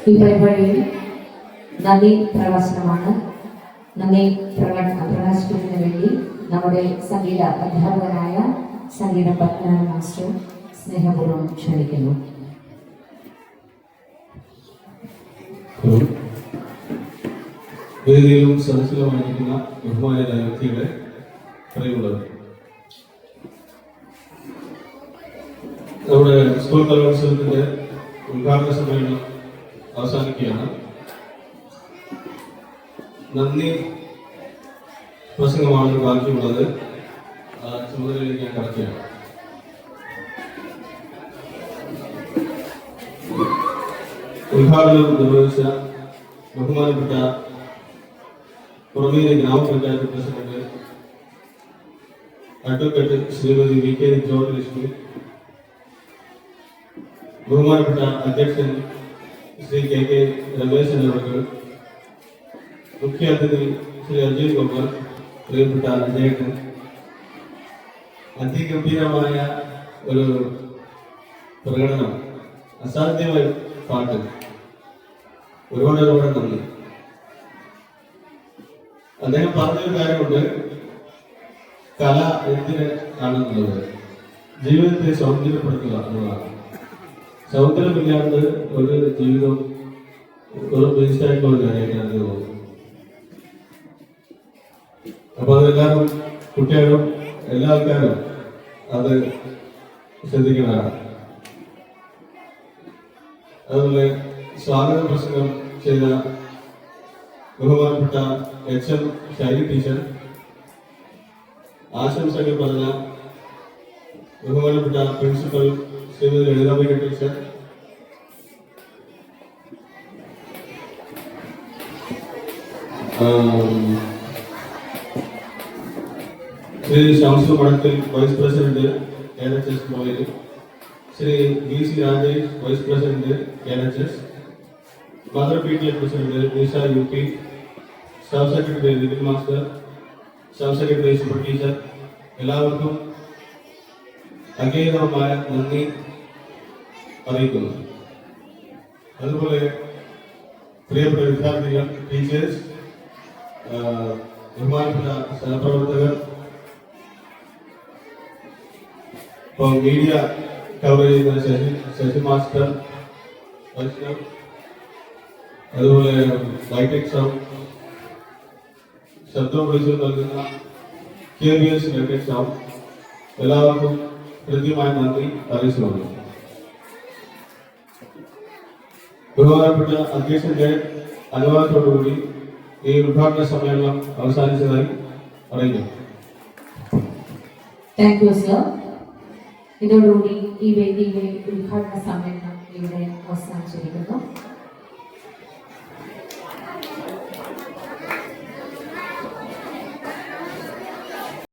ഈ പരിപാടിയിൽ നന്ദി പ്രകാശനമാണ്. നന്ദി പ്രകാശിപ്പിക്കുന്നതിന് വേണ്ടി നമ്മുടെ സംഗീത അധ്യാപകനായ സംഗീത പത്മനാഭ മാസ്റ്റർ സ്നേഹപൂർവ്വം ക്ഷണിക്കുന്നു. വേദിയിലും സദസ്സിലുമായിരിക്കുന്ന ബഹുമാനരായ വ്യക്തികളെ പ്രിയമുള്ളവർ, നമ്മുടെ സ്കൂൾ കലോത്സവത്തിന്റെ ഉദ്ഘാടന സമ്മേളനം അവസാനിക്കുകയാണ്. നന്ദി പ്രസംഗമാണ് ബാക്കിയുള്ളത്. ചുമതലയിലേക്ക് ഞാൻ കടക്കുകയാണ്. ഉദ്ഘാടനം നിർവഹിച്ച ബഹുമാനപ്പെട്ട പുറമേരി ഗ്രാമപഞ്ചായത്ത് president advocate Shrimati V K Jyothilakshmi, ബഹുമാനപ്പെട്ട അധ്യക്ഷൻ ശ്രീ കെ കെ രമേശൻ അവർ, മുഖ്യ അതിഥി ശ്രീ അജയ് ഗോപാൽ, പ്രിയപ്പെട്ട അജയൻ, അതിഗംഭീരമായ ഒരു പ്രകടനം, അസാധ്യമായ പാട്ട്, ഒരുപാട് നന്ദി. അദ്ദേഹം പറഞ്ഞൊരു കാര്യമുണ്ട്, കല എന്തിന് ആണെന്നുള്ളത് ജീവിതത്തെ സൗന്ദര്യപ്പെടുത്തുക എന്നുള്ളതാണ്. സൗന്ദര്യമില്ലാണ്ട് ഒരു ജീവിതം ഒരു വേസ്റ്റായിട്ടുള്ള ഒരു കാര്യമായിട്ടാണ് എനിക്ക് തോന്നുന്നത്. അപ്പൊ അതെല്ലാവരും, കുട്ടികളും എല്ലാ ആൾക്കാരും അത് ശ്രദ്ധിക്കുന്നതാണ്. അതുപോലെ സ്വാഗത പ്രസംഗം ചെയ്ത ബഹുമാനപ്പെട്ട എച്ച് എം ഷൈനി ടീച്ചർ, ആശംസകൾ പറഞ്ഞ ബഹുമാനപ്പെട്ട principal Shrimathi Lalithambika teacher, Shri Shamsu Madathil vice president NHS college, Shri V C Rajesh vice president NHS, mother PTA president Nisha UP, staff secretary Nithin master, staff secretary Suba teacher, എല്ലാവർക്കും അംഗീകൃതമായ നന്ദി അറിയിക്കുന്നു. അതുപോലെ പ്രിയപ്പെട്ട വിദ്യാർത്ഥികൾ, ടീച്ചേഴ്സ്, ബഹുമാനപ്പെട്ട സഹപ്രവർത്തകർ, ഇപ്പോൾ മീഡിയ കവർ ചെയ്യുന്ന ശശി മാസ്റ്റർ, വൈഷ്ണവ്, അതുപോലെ ലൈറ്റെക് സൗണ്ട് ശബ്ദം വിളിച്ചു നൽകുന്ന KBS ലൈറ്റെക് സൗണ്ട്, എല്ലാവർക്കും കൃത്യമായ നന്ദി അറിയിച്ചുകൊള്ളു. ബഹുമാനപ്പെട്ട അധ്യക്ഷന്റെ അനുവാദത്തോടുകൂടി ഈ ഉദ്ഘാടന സമ്മേളനം അവസാനിച്ചതായി പറയുന്നു. Thank you sir. ഇതോടുകൂടി ഈ വേദിയിലെ ഉദ്ഘാടന സമ്മേളനം ഇവിടെ അവസാനിച്ചിരിക്കുന്നു.